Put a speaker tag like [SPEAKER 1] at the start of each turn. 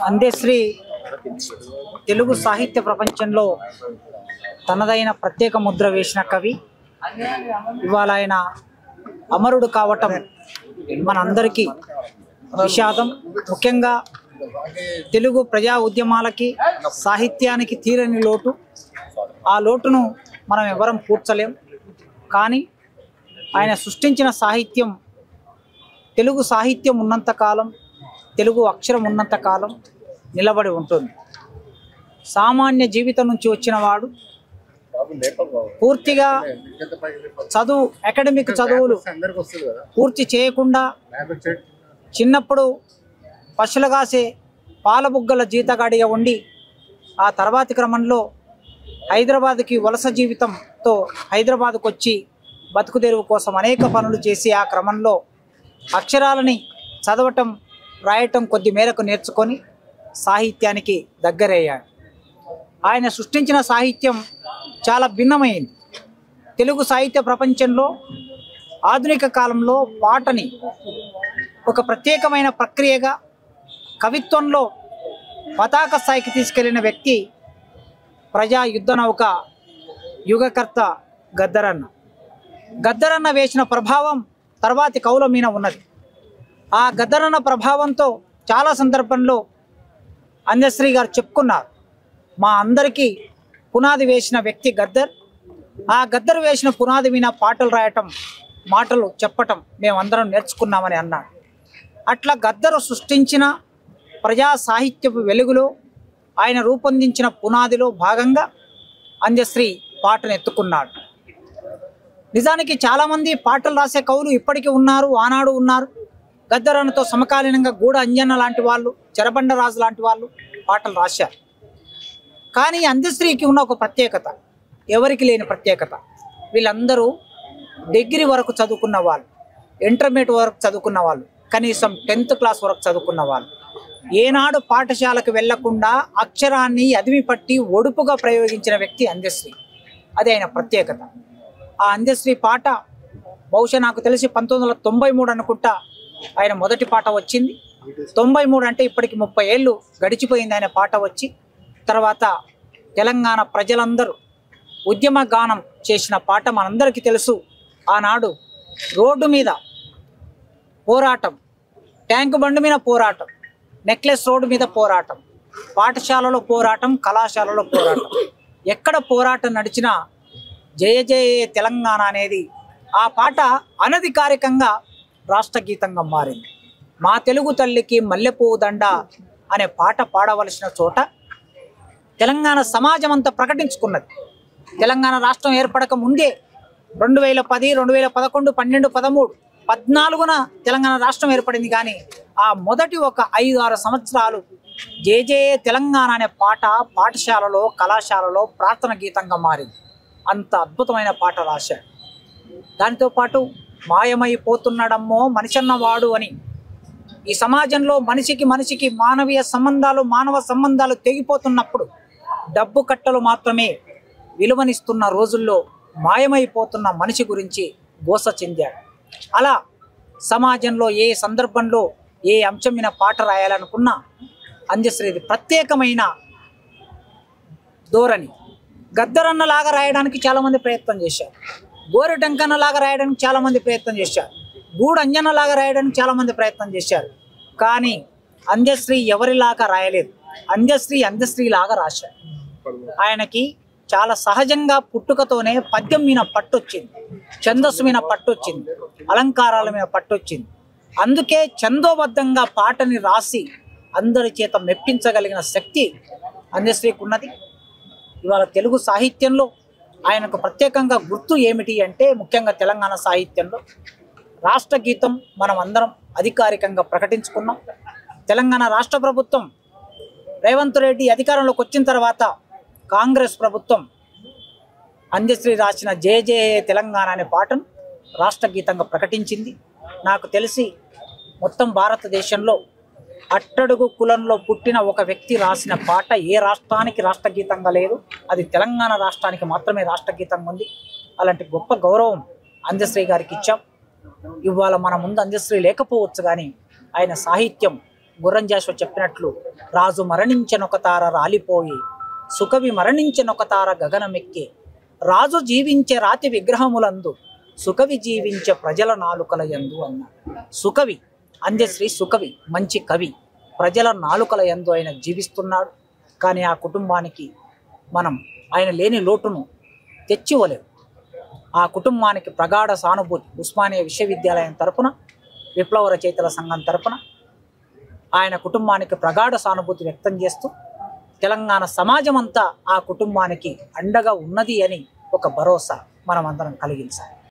[SPEAKER 1] అందేశ్రీ తెలుగు సాహిత్య ప్రపంచంలో తనదైన ప్రత్యేక ముద్ర వేసిన కవి. ఇవాళ ఆయన అమరుడు కావటం మనందరికీ విషాదం. ముఖ్యంగా తెలుగు ప్రజా ఉద్యమాలకి సాహిత్యానికి తీరని లోటు. ఆ లోటును మనం ఎవరం పూడ్చలేం. కానీ ఆయన సృష్టించిన సాహిత్యం, తెలుగు సాహిత్యం ఉన్నంతకాలం, తెలుగు అక్షరం ఉన్నంతకాలం నిలబడి ఉంటుంది. సామాన్య జీవితం నుంచి వచ్చిన వాడు పూర్తిగా చదువు, అకాడమిక్ చదువులు పూర్తి చేయకుండా చిన్నప్పుడు పశువులుగాసే పాలబుగ్గల జీతగాడిగా ఉండి ఆ తర్వాతి క్రమంలో హైదరాబాద్కి వలస జీవితంతో హైదరాబాద్కు వచ్చి బతుకుదెరువు కోసం అనేక పనులు చేసి ఆ క్రమంలో అక్షరాలని చదవటం, రాయటం కొద్ది మేరకు నేర్చుకొని సాహిత్యానికి దగ్గరయ్యాడు. ఆయన సృష్టించిన సాహిత్యం చాలా భిన్నమైంది. తెలుగు సాహిత్య ప్రపంచంలో ఆధునిక కాలంలో పాటని ఒక ప్రత్యేకమైన ప్రక్రియగా, కవిత్వంలో పతాక స్థాయికి తీసుకెళ్లిన వ్యక్తి ప్రజా యుద్ధ నౌక యుగకర్త గద్దరన్న. గద్దరన్న వేసిన ప్రభావం తర్వాతి కవుల మీద ఉన్నది. ఆ గద్దరన్న ప్రభావంతో చాలా సందర్భంలో అందశ్రీ గారు చెప్పుకున్నారు, మా అందరికీ పునాది వేసిన వ్యక్తి గద్దర్. ఆ గద్దరు వేసిన పునాది మీద పాటలు రాయటం, మాటలు చెప్పటం మేమందరం నేర్చుకున్నామని అన్నాడు. అట్లా గద్దరు సృష్టించిన ప్రజా సాహిత్యపు వెలుగులో ఆయన రూపొందించిన పునాదిలో భాగంగా అందశ్రీ పాటను ఎత్తుకున్నాడు. నిజానికి చాలామంది పాటలు రాసే కవులు ఇప్పటికీ ఉన్నారు, ఆనాడు ఉన్నారు. గద్దరన్నతో సమకాలీనంగా గూడ అంజన్న లాంటి వాళ్ళు, చెరబండరాజు లాంటి వాళ్ళు పాటలు రాశారు. కానీ అందశ్రీకి ఉన్న ఒక ప్రత్యేకత, ఎవరికి లేని ప్రత్యేకత. వీళ్ళందరూ డిగ్రీ వరకు చదువుకున్న వాళ్ళు, ఇంటర్మీడియట్ వరకు చదువుకున్న వాళ్ళు, కనీసం 10th క్లాస్ వరకు చదువుకున్న వాళ్ళు. ఏనాడు పాఠశాలకు వెళ్లకుండా అక్షరాన్ని అదిమి పట్టి ఒడుపుగా ప్రయోగించిన వ్యక్తి అందశ్రీ. అది ఆయన ప్రత్యేకత. ఆ అందశ్రీ పాట బహుశా నాకు తెలిసి 1993 అనుకుంటా ఆయన మొదటి పాట వచ్చింది. 93 అంటే ఇప్పటికి 30 ఏళ్ళు గడిచిపోయింది ఆయన పాట వచ్చి. తర్వాత తెలంగాణ ప్రజలందరూ ఉద్యమ గానం చేసిన పాట మనందరికీ తెలుసు. ఆనాడు రోడ్డు మీద పోరాటం, ట్యాంకు బండి మీద పోరాటం, నెక్లెస్ రోడ్డు మీద పోరాటం, పాఠశాలలో పోరాటం, కళాశాలలో పోరాటం. ఎక్కడ పోరాటం నడిచినా జయ జయ తెలంగాణ అనేది ఆ పాట అనధికారికంగా రాష్ట్ర గీతంగా మారింది. మా తెలుగు తల్లికి మల్లెపువ్వు దండ అనే పాట పాడవలసిన చోట తెలంగాణ సమాజం అంతా ప్రకటించుకున్నది. తెలంగాణ రాష్ట్రం ఏర్పడక ముందే 2010, 2011, 12, 13, 14న తెలంగాణ రాష్ట్రం ఏర్పడింది. కానీ ఆ మొదటి ఒక 5-6 సంవత్సరాలు జే జే తెలంగాణ అనే పాట పాఠశాలలో, కళాశాలలో ప్రార్థన గీతంగా మారింది. అంత అద్భుతమైన పాట రాశాడు. దానితో పాటు మాయమైపోతున్నాడమ్మో మనిషన్నవాడు అని, ఈ సమాజంలో మనిషికి మానవీయ సంబంధాలు, మానవ సంబంధాలు తెగిపోతున్నప్పుడు డబ్బు కట్టలు మాత్రమే విలువనిస్తున్న రోజుల్లో మాయమైపోతున్న మనిషి గురించి గోస చెందాడు. అలా సమాజంలో ఏ సందర్భంలో ఏ అంశం మీద పాట రాయాలనుకున్నా అందశ్రీది ప్రత్యేకమైన ధోరణి. గద్దరన్నలాగా రాయడానికి చాలామంది ప్రయత్నం చేశారు, గోరెటంకన్నలాగా రాయడానికి చాలామంది ప్రయత్నం చేశారు, గూడ అంజన్నలాగా రాయడానికి చాలామంది ప్రయత్నం చేశారు. కానీ అందశ్రీ ఎవరిలాగా రాయలేదు. అందశ్రీలాగా రాశాడు. ఆయనకి చాలా సహజంగా పుట్టుకతోనే పద్యం మీద పట్టొచ్చింది, ఛందస్సు మీద పట్టొచ్చింది, అలంకారాల మీద పట్టొచ్చింది. అందుకే ఛందోబద్ధంగా పాటని రాసి అందరి చేత మెప్పించగలిగిన శక్తి అందశ్రీకి ఉన్నది. ఇవాళ తెలుగు సాహిత్యంలో ఆయనకు ప్రత్యేకంగా గుర్తు ఏమిటి అంటే, ముఖ్యంగా తెలంగాణ సాహిత్యంలో రాష్ట్ర గీతం మనం అందరం అధికారికంగా ప్రకటించుకున్నాం. తెలంగాణ రాష్ట్ర ప్రభుత్వం రేవంత్ రెడ్డి అధికారంలోకి వచ్చిన తర్వాత కాంగ్రెస్ ప్రభుత్వం అందశ్రీ రాసిన జయ జయ తెలంగాణ అనే పాటను రాష్ట్ర గీతంగా ప్రకటించింది. నాకు తెలిసి మొత్తం భారతదేశంలో అట్టడుగు కులంలో పుట్టిన ఒక వ్యక్తి రాసిన పాట ఏ రాష్ట్రానికి రాష్ట్ర గీతంగా లేదు. అది తెలంగాణ రాష్ట్రానికి మాత్రమే రాష్ట్ర గీతంగా ఉంది. అలాంటి గొప్ప గౌరవం అందశ్రీ గారికి ఇచ్చాం. ఇవాళ మన ముందు అందశ్రీ లేకపోవచ్చు, కానీ ఆయన సాహిత్యం గుర్రం జాషువా చెప్పినట్లు రాజు మరణించెనొక తార రాలిపోయి, సుకవి మరణించెనొక తార గగనమెక్కి, రాజు జీవించే రాతి విగ్రహములందు, సుకవి జీవించే ప్రజల నాలుకల యందు అన్నాడు. సుకవి అందశ్రీ సుకవి మంచి కవి, ప్రజల నాలుకల యందు ఆయన జీవిస్తున్నాడు. కానీ ఆ కుటుంబానికి మనం ఆయన లేని లోటును తెచ్చివ్వలేము. ఆ కుటుంబానికి ప్రగాఢ సానుభూతి ఉస్మానియా విశ్వవిద్యాలయం తరపున, విప్లవ రచయితల సంఘం తరపున ఆయన కుటుంబానికి ప్రగాఢ సానుభూతి వ్యక్తం చేస్తూ, తెలంగాణ సమాజం అంతా ఆ కుటుంబానికి అండగా ఉన్నది అని ఒక భరోసా మనం అందరం కలిగించాలి.